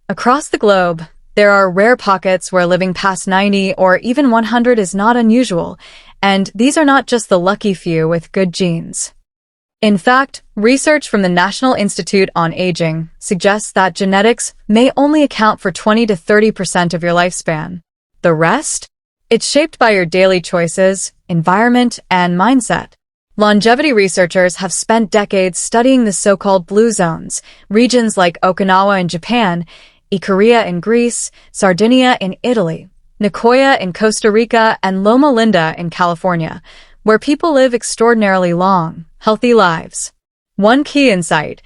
Across the globe, there are rare pockets where living past 90 or even 100 is not unusual, and these are not just the lucky few with good genes. In fact, research from the National Institute on Aging suggests that genetics may only account for 20 to 30% of your lifespan. The rest? It's shaped by your daily choices, environment, and mindset. Longevity researchers have spent decades studying the so-called blue zones, regions like Okinawa in Japan, Ikaria in Greece, Sardinia in Italy, Nicoya in Costa Rica, and Loma Linda in California, where people live extraordinarily long, healthy lives. One key insight: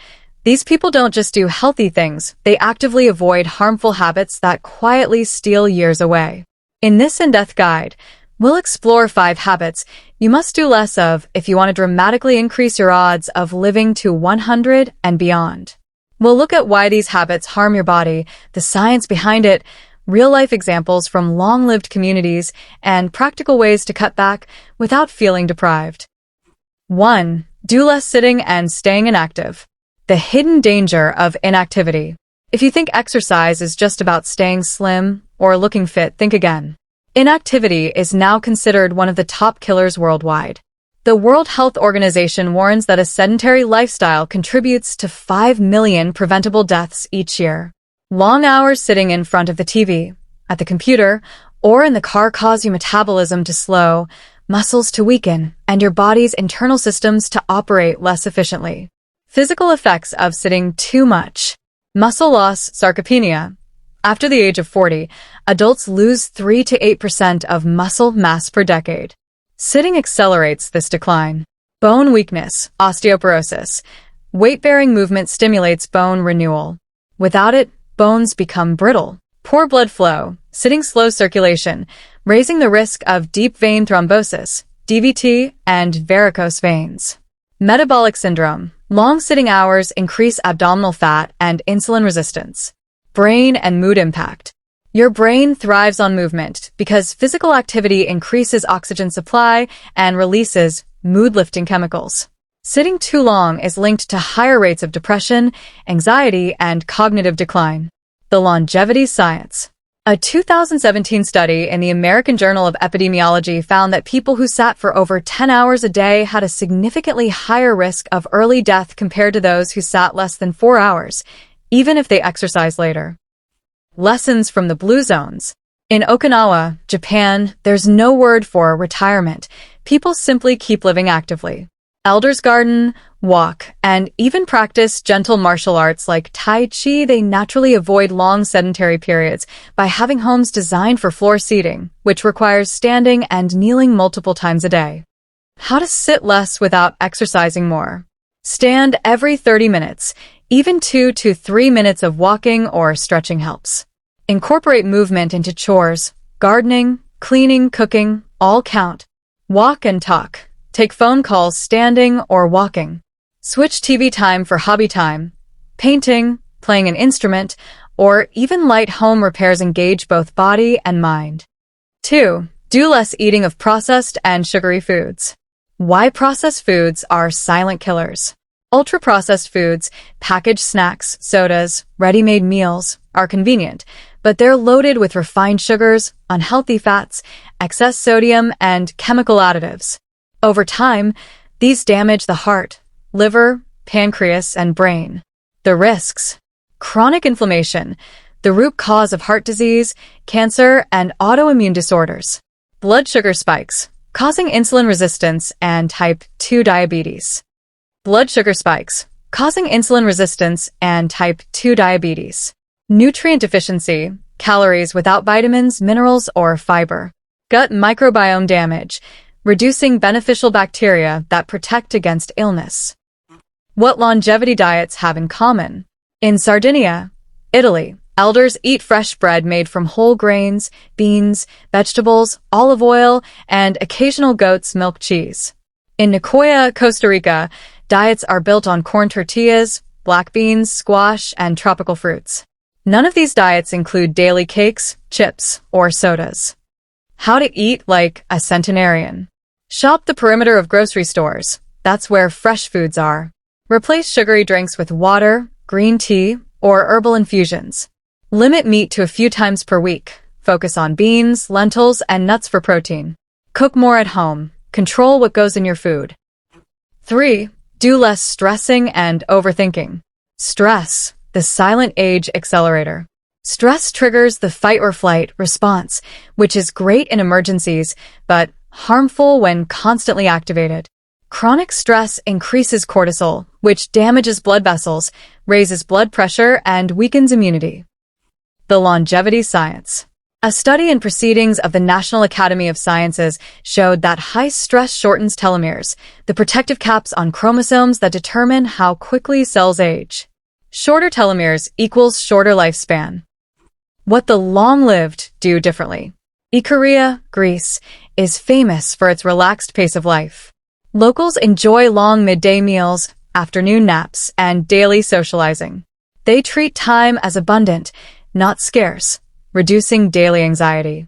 these people don't just do healthy things, they actively avoid harmful habits that quietly steal years away. In this in-depth guide, we'll explore 5 habits you must do less of if you want to dramatically increase your odds of living to 100 and beyond. We'll look at why these habits harm your body, the science behind it, real-life examples from long-lived communities, and practical ways to cut back without feeling deprived. 1. Do less sitting and staying inactive. The hidden danger of inactivity. If you think exercise is just about staying slim or looking fit, think again. Inactivity is now considered one of the top killers worldwide. The World Health Organization warns that a sedentary lifestyle contributes to 5 million preventable deaths each year. Long hours sitting in front of the TV, at the computer, or in the car cause your metabolism to slow, muscles to weaken, and your body's internal systems to operate less efficiently. Physical effects of sitting too much. Muscle loss, sarcopenia. After the age of 40, adults lose 3 to 8% of muscle mass per decade. Sitting accelerates this decline. Bone weakness, osteoporosis. Weight-bearing movement stimulates bone renewal. Without it, bones become brittle. Poor blood flow, sitting slows circulation, raising the risk of deep vein thrombosis, DVT, and varicose veins. Metabolic syndrome. Long sitting hours increase abdominal fat and insulin resistance. Brain and mood impact. Your brain thrives on movement because physical activity increases oxygen supply and releases mood-lifting chemicals. Sitting too long is linked to higher rates of depression, anxiety, and cognitive decline. The longevity science. A 2017 study in the American Journal of Epidemiology found that people who sat for over 10 hours a day had a significantly higher risk of early death compared to those who sat less than 4 hours, even if they exercised later. Lessons from the blue zones. In Okinawa, Japan, there's no word for retirement. People simply keep living actively. Elders garden, walk, and even practice gentle martial arts like Tai Chi. They naturally avoid long sedentary periods by having homes designed for floor seating, which requires standing and kneeling multiple times a day. How to sit less without exercising more. Stand every 30 minutes. Even 2 to 3 minutes of walking or stretching helps. Incorporate movement into chores. Gardening, cleaning, cooking, all count. Walk and talk. Take phone calls standing or walking. Switch TV time for hobby time. Painting, playing an instrument, or even light home repairs engage both body and mind. 2. Do less eating of processed and sugary foods. Why processed foods are silent killers. Ultra-processed foods, packaged snacks, sodas, ready-made meals are convenient, but they're loaded with refined sugars, unhealthy fats, excess sodium, and chemical additives. Over time, these damage the heart, liver, pancreas, and brain. The risks. Chronic inflammation, the root cause of heart disease, cancer, and autoimmune disorders. Blood sugar spikes, causing insulin resistance and type 2 diabetes. Blood sugar spikes, causing insulin resistance and type 2 diabetes. Nutrient deficiency, calories without vitamins, minerals, or fiber. Gut microbiome damage, reducing beneficial bacteria that protect against illness. What longevity diets have in common? In Sardinia, Italy, elders eat fresh bread made from whole grains, beans, vegetables, olive oil, and occasional goat's milk cheese. In Nicoya, Costa Rica, diets are built on corn tortillas, black beans, squash, and tropical fruits. None of these diets include daily cakes, chips, or sodas. How to eat like a centenarian. Shop the perimeter of grocery stores. That's where fresh foods are. Replace sugary drinks with water, green tea, or herbal infusions. Limit meat to a few times per week. Focus on beans, lentils, and nuts for protein. Cook more at home. Control what goes in your food. 3. Do less stressing and overthinking. Stress, the silent age accelerator. Stress triggers the fight or flight response, which is great in emergencies, but harmful when constantly activated. Chronic stress increases cortisol, which damages blood vessels, raises blood pressure, and weakens immunity. The longevity science. A study in Proceedings of the National Academy of Sciences showed that high stress shortens telomeres, the protective caps on chromosomes that determine how quickly cells age. Shorter telomeres equals shorter lifespan. What the long-lived do differently. Ikaria, Greece, is famous for its relaxed pace of life. Locals enjoy long midday meals, afternoon naps, and daily socializing. They treat time as abundant, not scarce, reducing daily anxiety.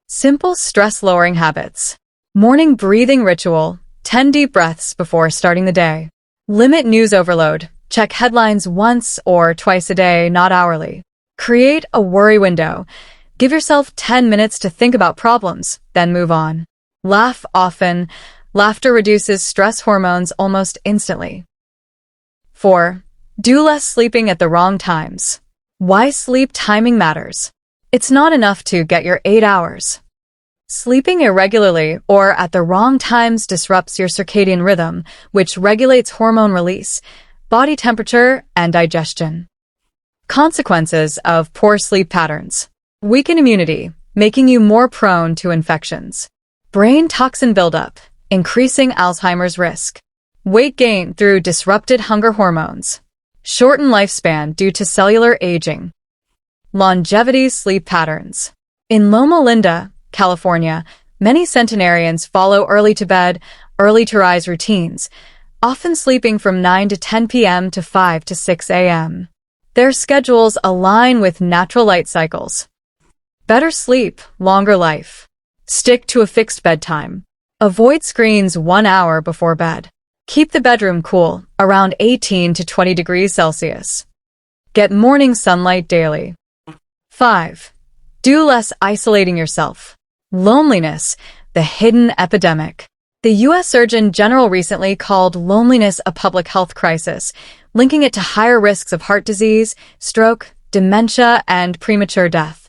Simple stress-lowering habits. Morning breathing ritual, 10 deep breaths before starting the day. Limit news overload. Check headlines once or twice a day, not hourly. Create a worry window. Give yourself 10 minutes to think about problems, then move on. Laugh often. Laughter reduces stress hormones almost instantly. 4. Do less sleeping at the wrong times. Why sleep timing matters. It's not enough to get your 8 hours. Sleeping irregularly or at the wrong times disrupts your circadian rhythm, which regulates hormone release, body temperature, and digestion. Consequences of poor sleep patterns. Weaken immunity, making you more prone to infections. Brain toxin buildup, increasing Alzheimer's risk. Weight gain through disrupted hunger hormones. Shorten lifespan due to cellular aging. Longevity sleep patterns. In Loma Linda, California, many centenarians follow early to bed, early to rise routines, often sleeping from 9 to 10 p.m. to 5 to 6 a.m. Their schedules align with natural light cycles. Better sleep, longer life. Stick to a fixed bedtime. Avoid screens 1 hour before bed. Keep the bedroom cool, around 18 to 20 degrees Celsius. Get morning sunlight daily. 5. Do less isolating yourself. Loneliness, the hidden epidemic. The U.S. Surgeon General recently called loneliness a public health crisis, linking it to higher risks of heart disease, stroke, dementia, and premature death.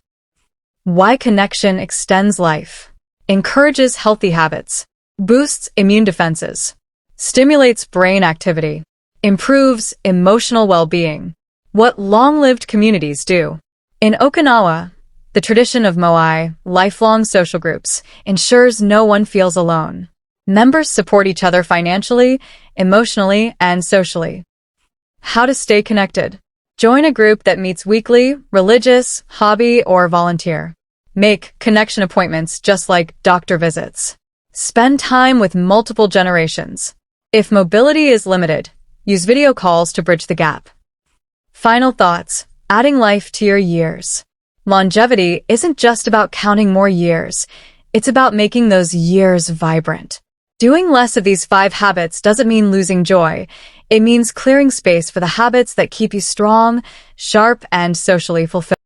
Why connection extends life. Encourages healthy habits. Boosts immune defenses. Stimulates brain activity. Improves emotional well-being. What long-lived communities do. In Okinawa, the tradition of moai, lifelong social groups, ensures no one feels alone. Members support each other financially, emotionally, and socially. How to stay connected. Join a group that meets weekly, religious, hobby, or volunteer. Make connection appointments just like doctor visits. Spend time with multiple generations. If mobility is limited, use video calls to bridge the gap. Final thoughts. Adding life to your years. Longevity isn't just about counting more years. It's about making those years vibrant. Doing less of these 5 habits doesn't mean losing joy. It means clearing space for the habits that keep you strong, sharp, and socially fulfilled.